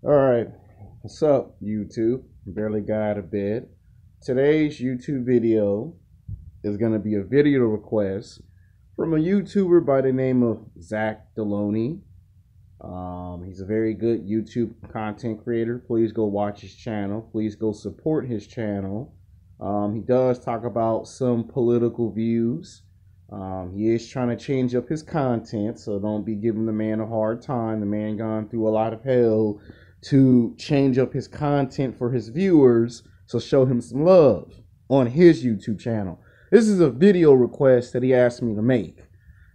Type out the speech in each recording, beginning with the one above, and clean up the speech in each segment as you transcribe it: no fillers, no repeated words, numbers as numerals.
All right, what's up, YouTube? Barely got out of bed. Today's YouTube video is going to be a video request from a YouTuber by the name of Zach Deloney. He's a very good YouTube content creator. Please go watch his channel. Please go support his channel. He does talk about some political views. He is trying to change up his content, so don't be giving the man a hard time. The man gone through a lot of hell to change up his content for his viewers, so show him some love on his YouTube channel. This is a video request that he asked me to make,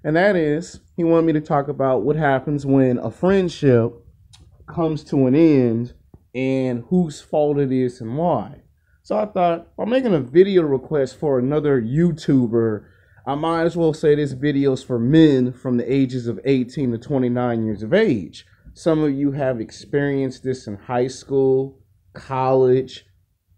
and that is he wanted me to talk about what happens when a friendship comes to an end and whose fault it is and why. So I thought, I'm making a video request for another YouTuber. I might as well say this video is for men from the ages of 18 to 29 years of age. Some of you have experienced this in high school, college,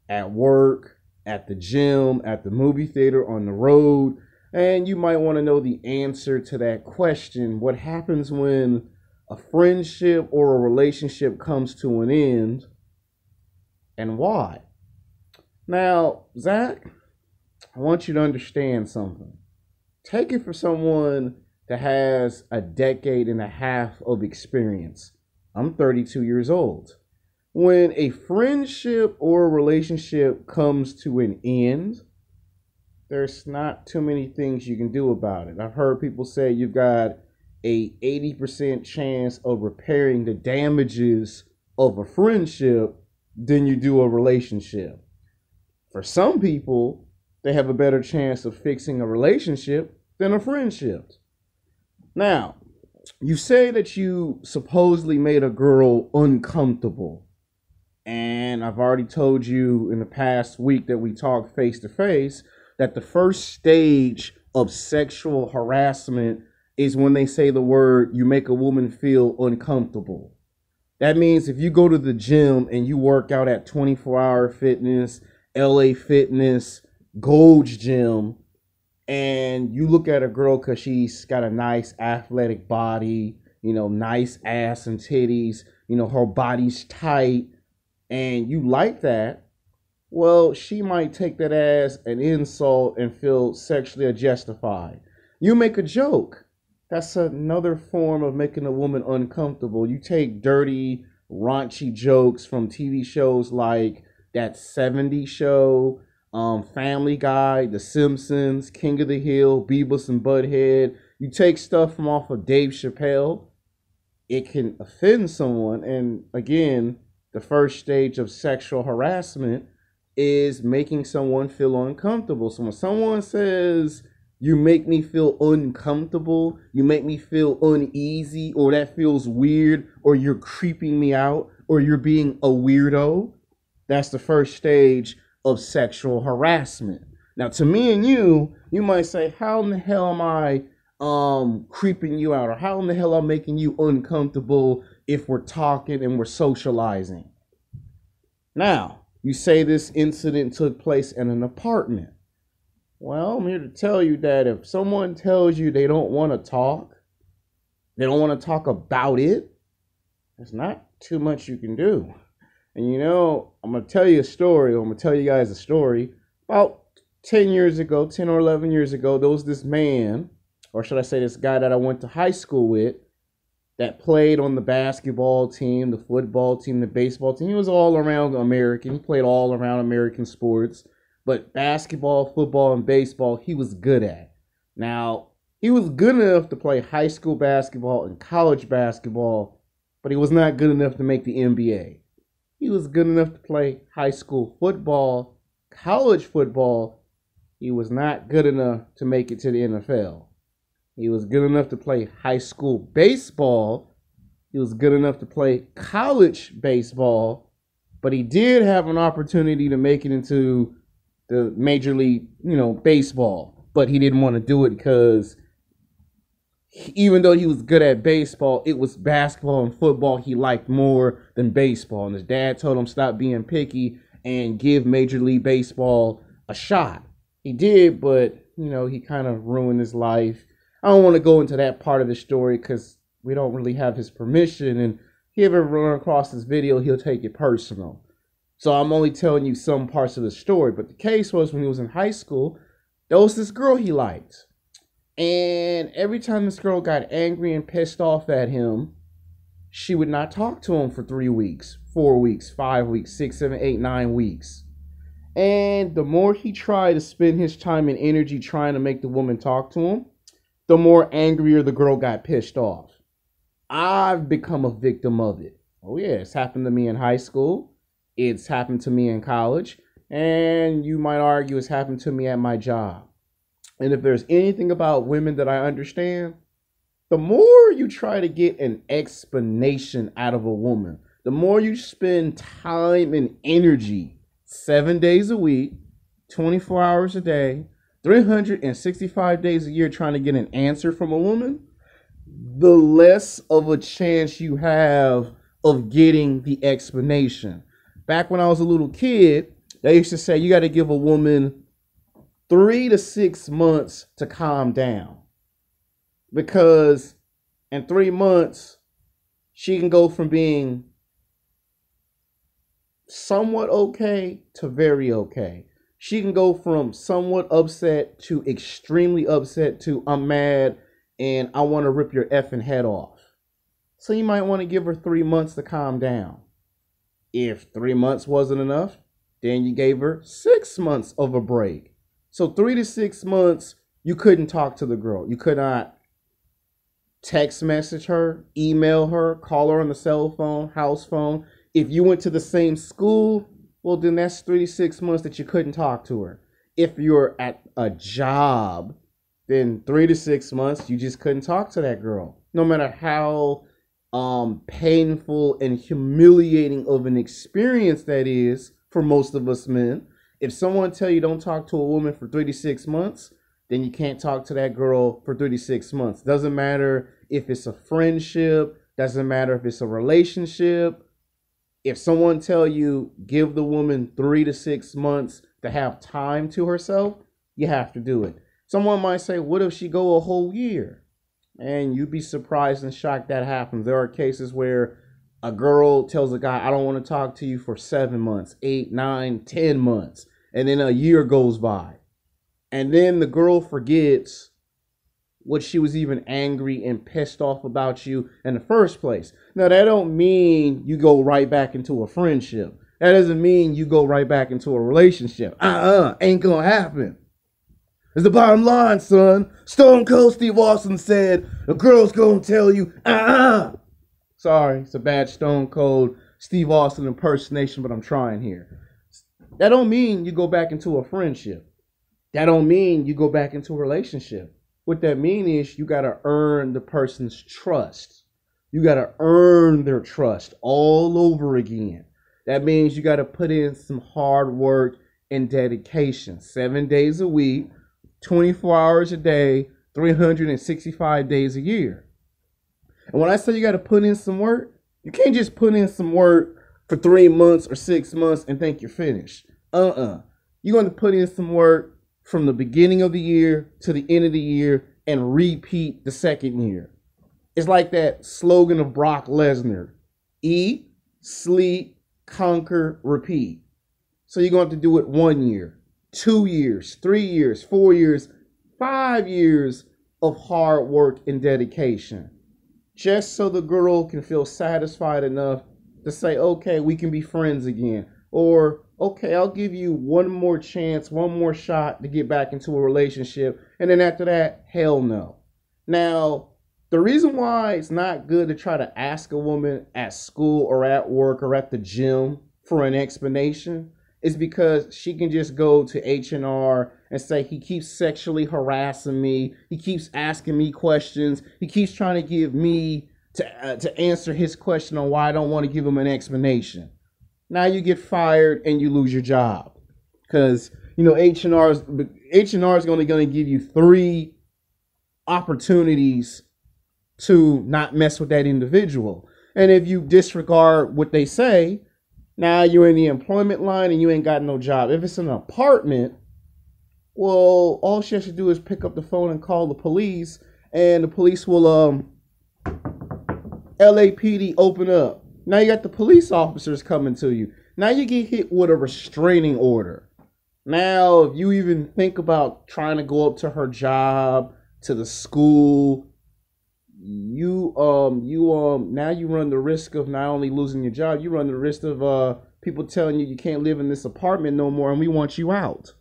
at work, at the gym, at the movie theater, on the road, and you might want to know the answer to that question. What happens when a friendship or a relationship comes to an end, and why? Now, Zach, I want you to understand something. Take it for someone that has a decade and a half of experience. I'm 32 years old. When a friendship or a relationship comes to an end, there's not too many things you can do about it. I've heard people say you've got a 80% chance of repairing the damages of a friendship than you do a relationship. For some people, they have a better chance of fixing a relationship than a friendship. Now, you say that you supposedly made a girl uncomfortable. And I've already told you in the past week that we talked face to face that the first stage of sexual harassment is when they say the word, you make a woman feel uncomfortable. That means if you go to the gym and you work out at 24-Hour Fitness, LA Fitness, Gold's Gym, and you look at a girl because she's got a nice athletic body, nice ass and titties, her body's tight, and you like that, well, she might take that as an insult and feel sexually justified. You make a joke. That's another form of making a woman uncomfortable. You take dirty, raunchy jokes from TV shows like that 70s show, Family Guy, The Simpsons, King of the Hill, Beavis and Butthead. You take stuff from off of Dave Chappelle, it can offend someone. And again, the first stage of sexual harassment is making someone feel uncomfortable. So when someone says, you make me feel uncomfortable, you make me feel uneasy, or that feels weird, or you're creeping me out, or you're being a weirdo, that's the first stage of sexual harassment. Now, to me and you might say, how in the hell am I creeping you out? Or how in the hell am I making you uncomfortable if we're talking and we're socializing? Now, you say this incident took place in an apartment. Well, I'm here to tell you that if someone tells you they don't want to talk, they don't want to talk about it, there's not too much you can do. And I'm going to tell you a story. I'm going to tell you guys a story. About 10 years ago, 10 or 11 years ago, there was this man, or should I say this guy that I went to high school with, that played on the basketball team, the football team, the baseball team. He was all around American. He played all around American sports. But basketball, football, and baseball, he was good at. Now, he was good enough to play high school basketball and college basketball, but he was not good enough to make the NBA. He was good enough to play high school football, college football. He was not good enough to make it to the NFL. He was good enough to play high school baseball. He was good enough to play college baseball. But he did have an opportunity to make it into the Major League, baseball. But he didn't want to do it because even though he was good at baseball, it was basketball and football he liked more than baseball. And his dad told him stop being picky and give Major League Baseball a shot. He did, but, he kind of ruined his life. I don't want to go into that part of the story because we don't really have his permission. And he ever run across this video, he'll take it personal. So I'm only telling you some parts of the story. But the case was when he was in high school, there was this girl he liked. And every time this girl got angry and pissed off at him, she would not talk to him for 3 weeks, 4 weeks, 5 weeks, 6, 7, 8, 9 weeks. And the more he tried to spend his time and energy trying to make the woman talk to him, the more angrier the girl got pissed off. I've become a victim of it. Oh yeah, it's happened to me in high school. It's happened to me in college. And you might argue it's happened to me at my job. And if there's anything about women that I understand, the more you try to get an explanation out of a woman, the more you spend time and energy, 7 days a week, 24 hours a day, 365 days a year trying to get an answer from a woman, the less of a chance you have of getting the explanation. Back when I was a little kid, they used to say you got to give a woman 3 to 6 months to calm down. Because in 3 months, she can go from being somewhat okay to very okay. She can go from somewhat upset to extremely upset to I'm mad and I want to rip your effing head off. So you might want to give her 3 months to calm down. If 3 months wasn't enough, then you gave her 6 months of a break. So 3 to 6 months, you couldn't talk to the girl. You could not text message her, email her, call her on the cell phone, house phone. If you went to the same school, well, then that's 3 to 6 months that you couldn't talk to her. If you're at a job, then 3 to 6 months, you just couldn't talk to that girl. No matter how painful and humiliating of an experience that is for most of us men. If someone tell you don't talk to a woman for 3 to 6 months, then you can't talk to that girl for 3 to 6 months. Doesn't matter if it's a friendship, doesn't matter if it's a relationship. If someone tell you give the woman 3 to 6 months to have time to herself, you have to do it. Someone might say, what if she go a whole year? And you'd be surprised and shocked that happens. There are cases where a girl tells a guy, I don't want to talk to you for 7 months, 8, 9, 10 months. And then a year goes by. And then the girl forgets what she was even angry and pissed off about you in the first place. Now, that don't mean you go right back into a friendship. That doesn't mean you go right back into a relationship. Ain't gonna happen. It's the bottom line, son. Stone Cold Steve Austin said, a girl's gonna tell you, Sorry, it's a bad Stone Cold Steve Austin impersonation, but I'm trying here. That don't mean you go back into a friendship. That don't mean you go back into a relationship. What that means is you got to earn the person's trust. You got to earn their trust all over again. That means you got to put in some hard work and dedication. 7 days a week, 24 hours a day, 365 days a year. And when I say you got to put in some work, you can't just put in some work for 3 months or 6 months and think you're finished. You're going to put in some work from the beginning of the year to the end of the year and repeat the second year. It's like that slogan of Brock Lesnar: eat, sleep, conquer, repeat. So you're going to have to do it 1 year, 2 years, 3 years, 4 years, 5 years of hard work and dedication. Just so the girl can feel satisfied enough to say, okay, we can be friends again. Or, okay, I'll give you one more chance, one more shot to get back into a relationship. And then after that, hell no. Now, the reason why it's not good to try to ask a woman at school or at work or at the gym for an explanation is because she can just go to H&R and say, he keeps sexually harassing me. He keeps asking me questions. He keeps trying to give me to answer his question on why I don't want to give him an explanation. Now you get fired and you lose your job because, you know, H&R is only going to give you 3 opportunities to not mess with that individual. And if you disregard what they say, now you're in the employment line and you ain't got no job. If it's an apartment, well, all she has to do is pick up the phone and call the police, and the police will LAPD open up. Now you got the police officers coming to you. Now you get hit with a restraining order. Now, if you even think about trying to go up to her job, to the school, now you run the risk of not only losing your job, you run the risk of people telling you can't live in this apartment no more and we want you out.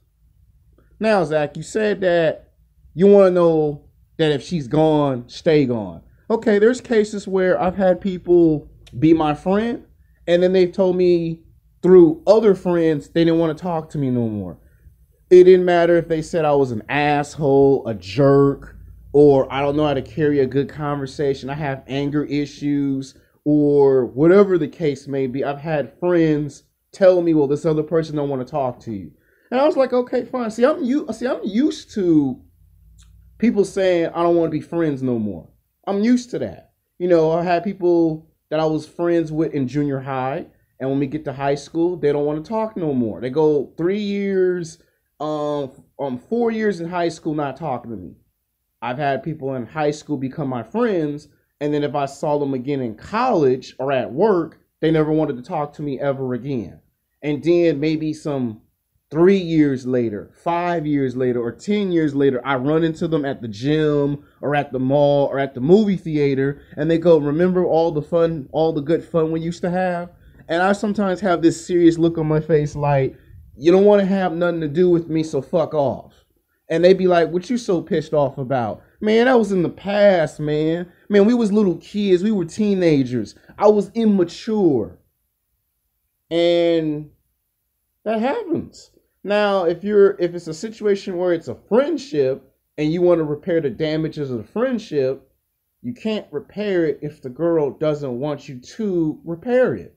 Now, Zach, you said that you want to know that if she's gone, stay gone. Okay, there's cases where I've had people be my friend, and then they've told me through other friends they didn't want to talk to me no more. It didn't matter if they said I was an asshole, a jerk, or I don't know how to carry a good conversation. I have anger issues, or whatever the case may be. I've had friends tell me, well, this other person don't want to talk to you. And I was like, okay, fine. I'm used to people saying I don't want to be friends no more. I'm used to that. You know, I had people that I was friends with in junior high, and when we get to high school, they don't want to talk no more. They go 3 years, 4 years in high school not talking to me. I've had people in high school become my friends, and then if I saw them again in college or at work, they never wanted to talk to me ever again. And then maybe some 3 years later, 5 years later, or 10 years later, I run into them at the gym or at the mall or at the movie theater, and they go, remember all the fun, all the good fun we used to have? And I sometimes have this serious look on my face like, you don't want to have nothing to do with me, so fuck off. And they be like, what you so pissed off about? Man, that was in the past, man. Man, we was little kids. We were teenagers. I was immature. And that happens. Now, if it's a situation where it's a friendship and you want to repair the damages of the friendship, you can't repair it if the girl doesn't want you to repair it.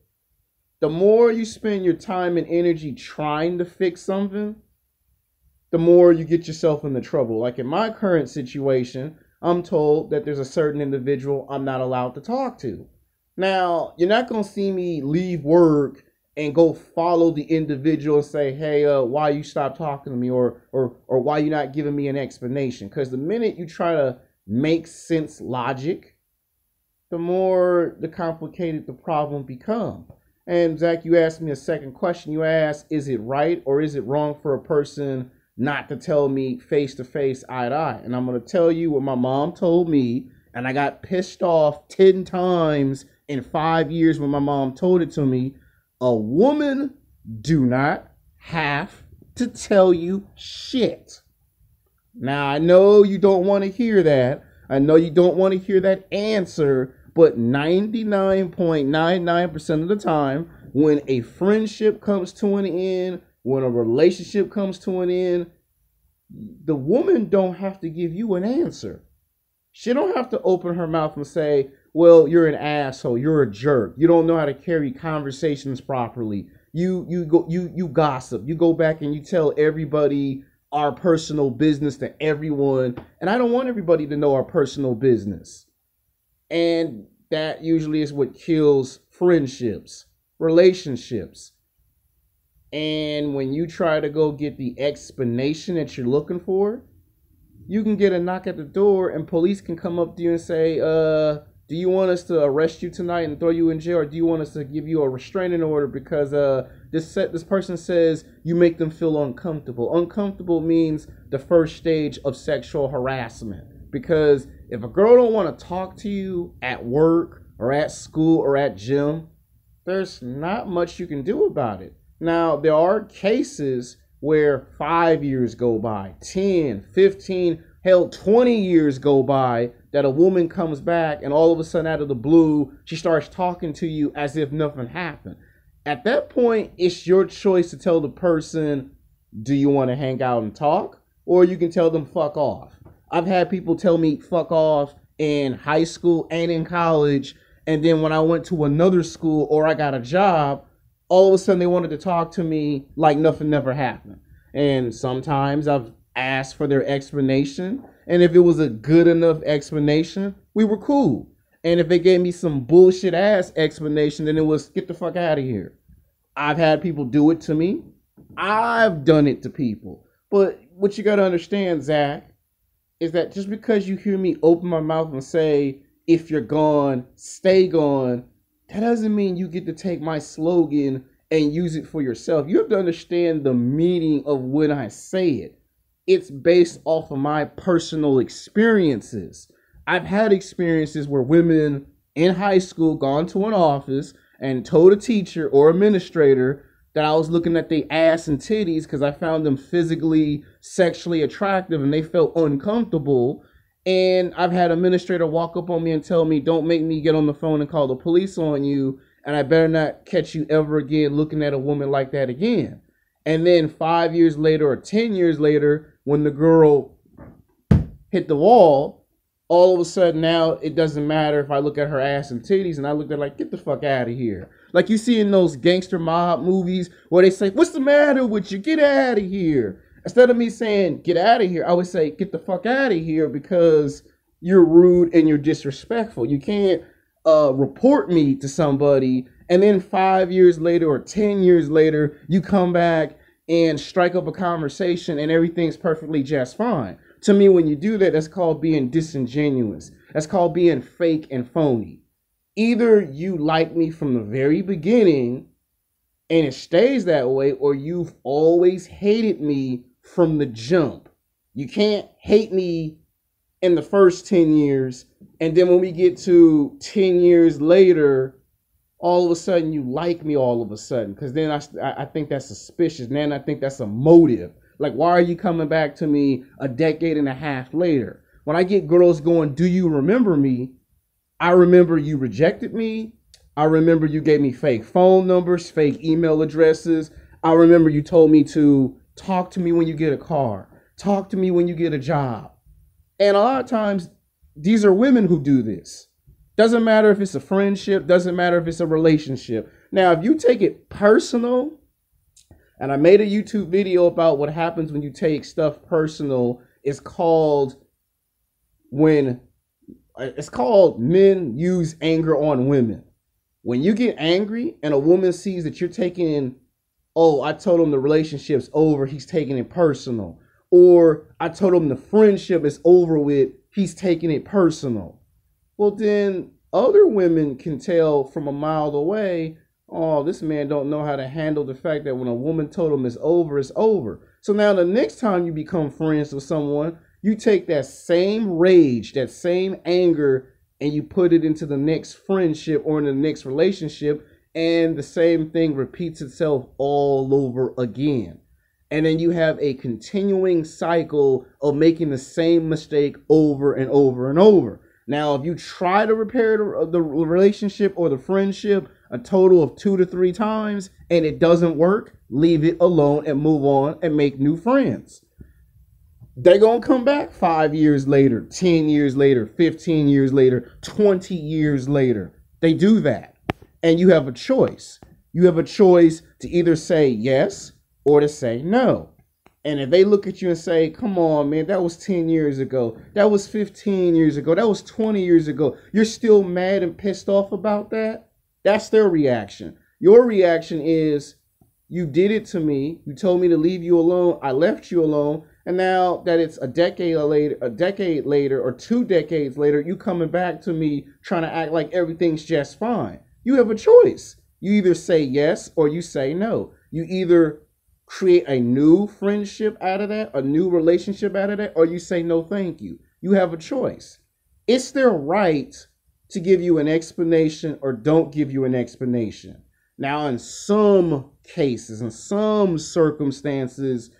The more you spend your time and energy trying to fix something, the more you get yourself into trouble. Like in my current situation, I'm told that there's a certain individual I'm not allowed to talk to. Now, you're not going to see me leave work and go follow the individual and say, hey, why you stop talking to me, or why you not giving me an explanation? Because the minute you try to make sense logic, the more the complicated the problem becomes. And Zach, you asked me a second question. You asked, is it right or is it wrong for a person not to tell me face to face, eye to eye? And I'm going to tell you what my mom told me, and I got pissed off 10 times in 5 years when my mom told it to me. A woman do not have to tell you shit. Now, I know you don't want to hear that. I know you don't want to hear that answer, but 99.99% of the time, when a friendship comes to an end, when a relationship comes to an end, the woman don't have to give you an answer. She don't have to open her mouth and say, well, you're an asshole, you're a jerk, you don't know how to carry conversations properly, you gossip, you go back and you tell everybody our personal business to everyone, and I don't want everybody to know our personal business. And that usually is what kills friendships, relationships. And when you try to go get the explanation that you're looking for, you can get a knock at the door and police can come up to you and say, do you want us to arrest you tonight and throw you in jail, or do you want us to give you a restraining order because this person says you make them feel uncomfortable? Uncomfortable means the first stage of sexual harassment. Because if a girl don't want to talk to you at work or at school or at gym, there's not much you can do about it. Now, there are cases where 5 years go by, 10, 15, hell, 20 years go by, that a woman comes back and all of a sudden out of the blue, she starts talking to you as if nothing happened. At that point, it's your choice to tell the person, do you want to hang out and talk? Or you can tell them, fuck off. I've had people tell me fuck off in high school and in college, and then when I went to another school or I got a job, all of a sudden they wanted to talk to me like nothing never happened. And sometimes I've asked for their explanation, and if it was a good enough explanation, we were cool. And if they gave me some bullshit ass explanation, then it was get the fuck out of here. I've had people do it to me. I've done it to people. But what you got to understand, Zach, is that just because you hear me open my mouth and say, if you're gone, stay gone, that doesn't mean you get to take my slogan and use it for yourself. You have to understand the meaning of when I say it. It's based off of my personal experiences. I've had experiences where women in high school gone to an office and told a teacher or administrator that I was looking at their ass and titties because I found them physically, sexually attractive, and they felt uncomfortable. And I've had an administrator walk up on me and tell me, don't make me get on the phone and call the police on you, and I better not catch you ever again looking at a woman like that again. And then 5 years later or 10 years later, when the girl hit the wall, all of a sudden now it doesn't matter if I look at her ass and titties, and I look at her like, get the fuck out of here. Like you see in those gangster mob movies where they say, what's the matter with you? Get out of here. Instead of me saying, get out of here, I would say, get the fuck out of here, because you're rude and you're disrespectful. You can't report me to somebody, and then 5 years later or 10 years later, you come back and strike up a conversation and everything's perfectly just fine. To me, when you do that, that's called being disingenuous. That's called being fake and phony. Either you like me from the very beginning and it stays that way, or you've always hated me from the jump. You can't hate me in the first 10 years, and then when we get to 10 years later, all of a sudden you like me all of a sudden, because then I think that's suspicious. Then I think that's a motive. Like, why are you coming back to me a decade and a half later? When I get girls going, do you remember me? I remember you rejected me. I remember you gave me fake phone numbers, fake email addresses. I remember you told me to talk to me when you get a car. Talk to me when you get a job. And a lot of times, these are women who do this. Doesn't matter if it's a friendship. Doesn't matter if it's a relationship. Now, if you take it personal, and I made a YouTube video about what happens when you take stuff personal. It's called men use anger on women. When you get angry and a woman sees that you're taking, oh, I told him the relationship's over, he's taking it personal. Or I told him the friendship is over with, he's taking it personal. Well, then other women can tell from a mile away, oh, this man don't know how to handle the fact that when a woman told him it's over, it's over. So now the next time you become friends with someone, you take that same rage, that same anger, and you put it into the next friendship or in the next relationship, and the same thing repeats itself all over again. And then you have a continuing cycle of making the same mistake over and over and over. Now, if you try to repair the relationship or the friendship a total of 2 to 3 times and it doesn't work, leave it alone and move on and make new friends. They're going to come back 5 years later, 10 years later, 15 years later, 20 years later. They do that. And you have a choice. You have a choice to either say yes or to say no. And if they look at you and say, come on, man, that was 10 years ago. That was 15 years ago. That was 20 years ago. You're still mad and pissed off about that? That's their reaction. Your reaction is, you did it to me. You told me to leave you alone. I left you alone. And now that it's a decade later or 2 decades later, you coming back to me trying to act like everything's just fine. You have a choice. You either say yes or you say no. You either create a new friendship out of that, a new relationship out of that, or you say no thank you. You have a choice. It's their right to give you an explanation or don't give you an explanation. Now, in some cases, in some circumstances,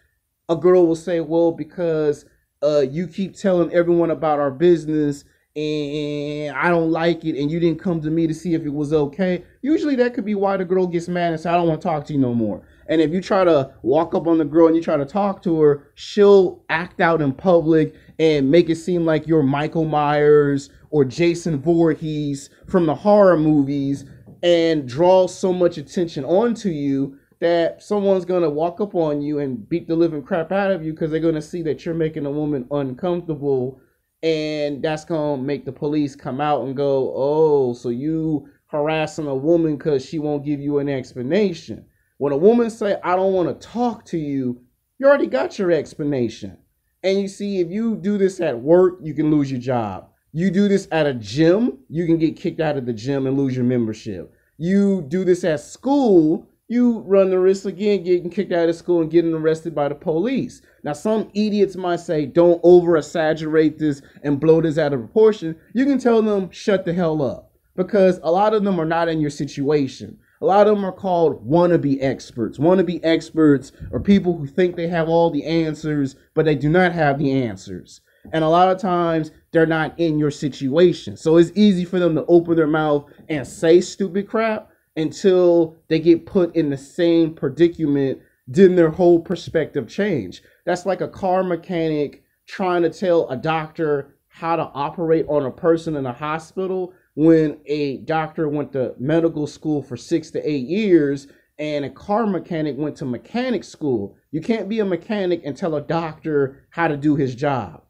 a girl will say, well, because you keep telling everyone about our business and I don't like it and you didn't come to me to see if it was okay. Usually that could be why the girl gets mad and says, I don't want to talk to you no more. And if you try to walk up on the girl and you try to talk to her, she'll act out in public and make it seem like you're Michael Myers or Jason Voorhees from the horror movies and draw so much attention onto you that someone's going to walk up on you and beat the living crap out of you because they're going to see that you're making a woman uncomfortable, and that's going to make the police come out and go, oh, so you harassing a woman because she won't give you an explanation. When a woman say, I don't want to talk to you, you already got your explanation. And you see, if you do this at work, you can lose your job. You do this at a gym, you can get kicked out of the gym and lose your membership. You do this at school, you run the risk again getting kicked out of school and getting arrested by the police. Now, some idiots might say, don't over exaggerate this and blow this out of proportion. You can tell them, shut the hell up, because a lot of them are not in your situation. A lot of them are called wannabe experts. Wannabe experts are people who think they have all the answers, but they do not have the answers. And a lot of times they're not in your situation. So it's easy for them to open their mouth and say stupid crap until they get put in the same predicament. Then their whole perspective change. That's like a car mechanic trying to tell a doctor how to operate on a person in a hospital when a doctor went to medical school for 6 to 8 years and a car mechanic went to mechanic school. You can't be a mechanic and tell a doctor how to do his job.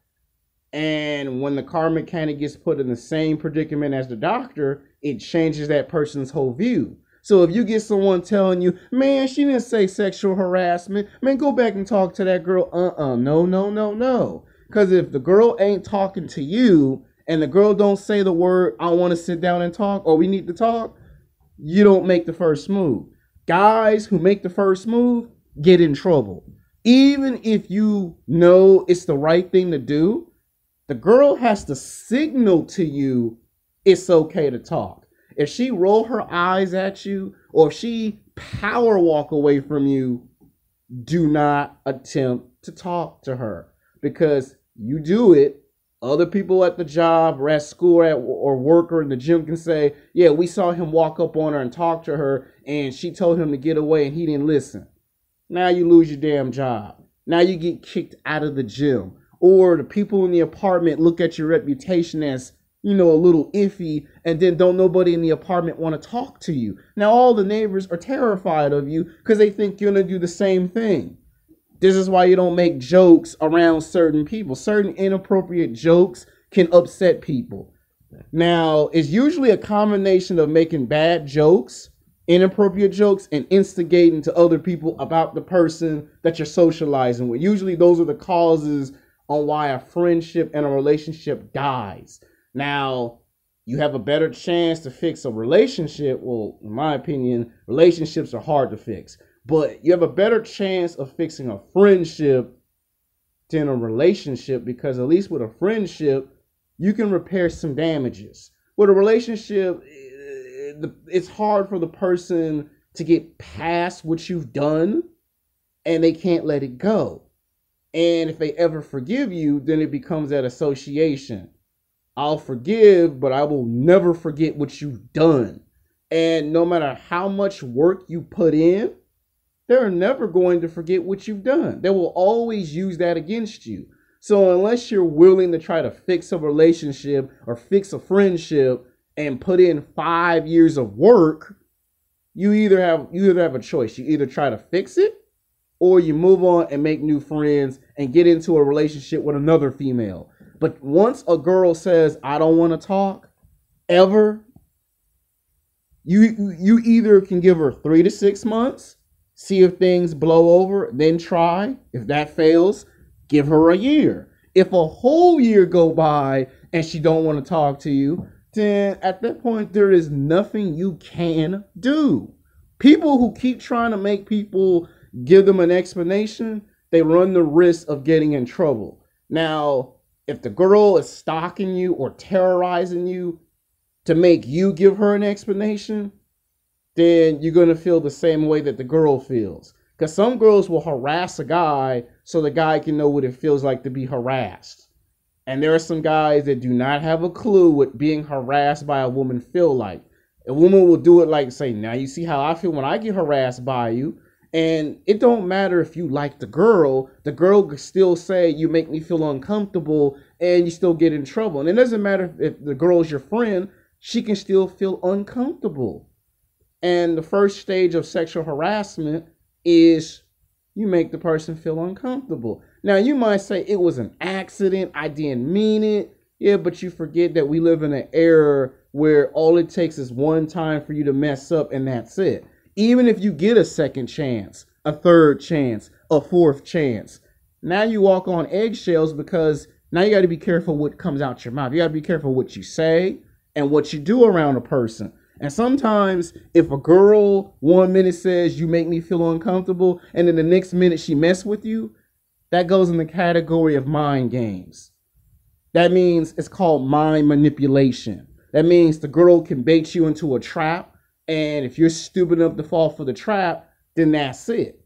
And when the car mechanic gets put in the same predicament as the doctor, it changes that person's whole view. So if you get someone telling you, man, she didn't say sexual harassment, man, go back and talk to that girl. No. Because if the girl ain't talking to you and the girl don't say the word, I want to sit down and talk, or we need to talk, you don't make the first move. Guys who make the first move get in trouble. Even if you know it's the right thing to do, the girl has to signal to you it's okay to talk. If she roll her eyes at you or if she power walk away from you, do not attempt to talk to her, because you do it, other people at the job or at school or work or in the gym can say, yeah, we saw him walk up on her and talk to her and she told him to get away and he didn't listen. Now you lose your damn job. Now you get kicked out of the gym. Or the people in the apartment look at your reputation as, a little iffy, and then don't nobody in the apartment want to talk to you. Now all the neighbors are terrified of you because they think you're going to do the same thing. This is why you don't make jokes around certain people. Certain inappropriate jokes can upset people. Now, it's usually a combination of making bad jokes, inappropriate jokes, and instigating to other people about the person that you're socializing with. Usually those are the causes on why a friendship and a relationship dies. Now, you have a better chance to fix a relationship. Well, in my opinion, relationships are hard to fix. But you have a better chance of fixing a friendship than a relationship, because at least with a friendship, you can repair some damages. With a relationship, it's hard for the person to get past what you've done, and they can't let it go. And if they ever forgive you, then it becomes that association. I'll forgive, but I will never forget what you've done. And no matter how much work you put in, they're never going to forget what you've done. They will always use that against you. So unless you're willing to try to fix a relationship or fix a friendship and put in 5 years of work, you either have a choice. You either try to fix it, or you move on and make new friends and get into a relationship with another female. But once a girl says, I don't want to talk, ever, you either can give her 3 to 6 months, see if things blow over, then try. If that fails, give her a year. If a whole year go by and she don't want to talk to you, then at that point, there is nothing you can do. People who keep trying to make people give them an explanation, they run the risk of getting in trouble. Now, if the girl is stalking you or terrorizing you to make you give her an explanation, then you're going to feel the same way that the girl feels. Because some girls will harass a guy so the guy can know what it feels like to be harassed. And there are some guys that do not have a clue what being harassed by a woman feel like. A woman will do it like, say, now you see how I feel when I get harassed by you. And it don't matter if you like the girl can still say you make me feel uncomfortable, and you still get in trouble. And it doesn't matter if the girl is your friend, she can still feel uncomfortable. And the first stage of sexual harassment is you make the person feel uncomfortable. Now, you might say it was an accident, I didn't mean it. Yeah, but you forget that we live in an era where all it takes is one time for you to mess up, and that's it. Even if you get a second chance, a third chance, a fourth chance, now you walk on eggshells, because now you got to be careful what comes out your mouth. You got to be careful what you say and what you do around a person. And sometimes if a girl 1 minute says you make me feel uncomfortable and then the next minute she mess with you, that goes in the category of mind games. That means it's called mind manipulation. That means the girl can bait you into a trap, and if you're stupid enough to fall for the trap, then that's it.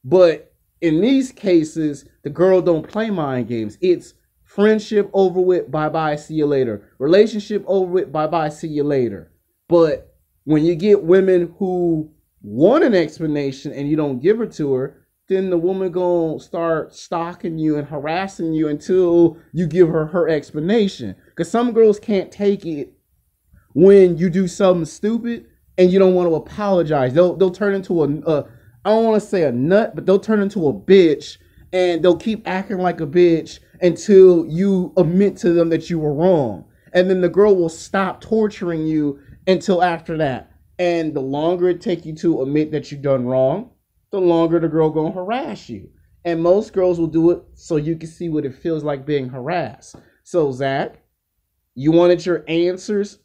But in these cases, the girl don't play mind games. It's friendship over with, bye-bye, see you later. Relationship over with, bye-bye, see you later. But when you get women who want an explanation and you don't give her to her, then the woman gonna start stalking you and harassing you until you give her her explanation. Because some girls can't take it when you do something stupid and you don't want to apologize. They'll turn into I don't want to say a nut, but they'll turn into a bitch, and they'll keep acting like a bitch until you admit to them that you were wrong. And then the girl will stop torturing you until after that. And the longer it takes you to admit that you've done wrong, the longer the girl gonna harass you. And most girls will do it so you can see what it feels like being harassed. So Zach, you wanted your answers.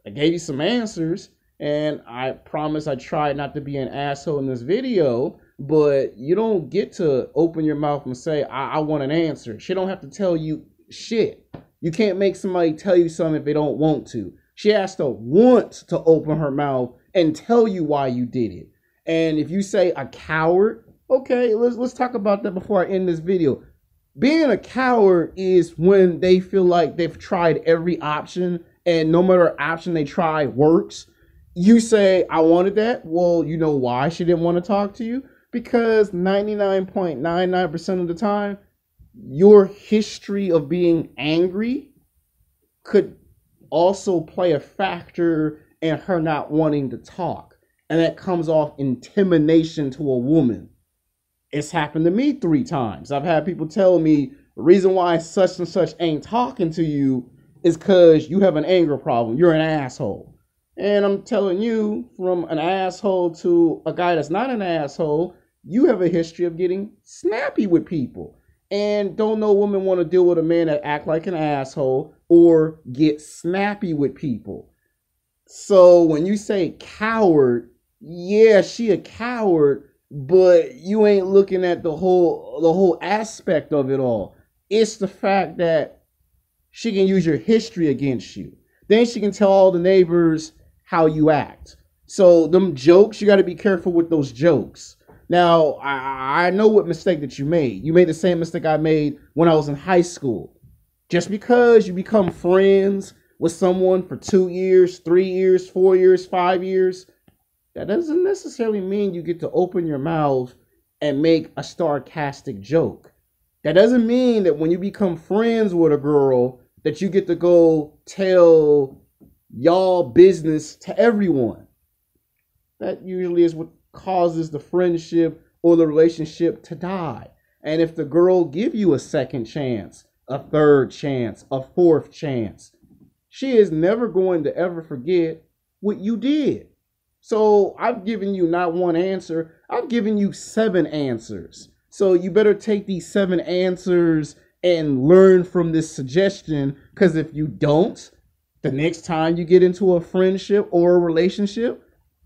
I gave you some answers, and I promise I tried not to be an asshole in this video, but you don't get to open your mouth and say, I want an answer. She don't have to tell you shit. You can't make somebody tell you something if they don't want to. She has to want to open her mouth and tell you why you did it. And if you say a coward, okay, let's talk about that before I end this video. Being a coward is when they feel like they've tried every option and no matter option they try works. You say, I wanted that. Well, you know why she didn't want to talk to you? Because 99.99% of the time, your history of being angry could also play a factor in her not wanting to talk. And that comes off intimidation to a woman. It's happened to me 3 times. I've had people tell me the reason why such and such ain't talking to you is because you have an anger problem. You're an asshole. And I'm telling you, from an asshole to a guy that's not an asshole, you have a history of getting snappy with people. And don't no woman want to deal with a man that act like an asshole or get snappy with people. So when you say coward, yeah, she a coward, but you ain't looking at the whole aspect of it all. It's the fact that she can use your history against you. Then she can tell all the neighbors how you act. So them jokes, you got to be careful with those jokes. Now, I know what mistake that you made. You made the same mistake I made when I was in high school. Just because you become friends with someone for 2 years, 3 years, 4 years, 5 years, that doesn't necessarily mean you get to open your mouth and make a sarcastic joke. That doesn't mean that when you become friends with a girl that you get to go tell y'all business to everyone. That usually is what causes the friendship or the relationship to die. And if the girl give you a second chance, a third chance, a fourth chance, she is never going to ever forget what you did. So I've given you not one answer, I've given you 7 answers. So you better take these 7 answers and learn from this suggestion, because if you don't, the next time you get into a friendship or a relationship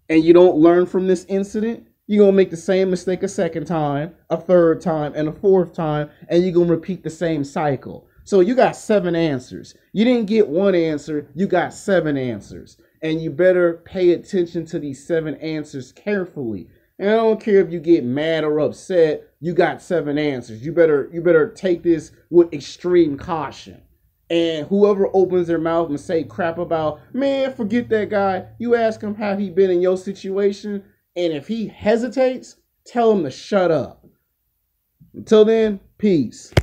and you don't learn from this incident, you're going to make the same mistake a second time, a third time, and a fourth time, and you're going to repeat the same cycle. So you got 7 answers. You didn't get 1 answer, you got 7 answers. And you better pay attention to these 7 answers carefully. And I don't care if you get mad or upset, you got 7 answers. You better take this with extreme caution. And whoever opens their mouth and say crap about, man, forget that guy. You ask him how he been in your situation, and if he hesitates, tell him to shut up. Until then, peace.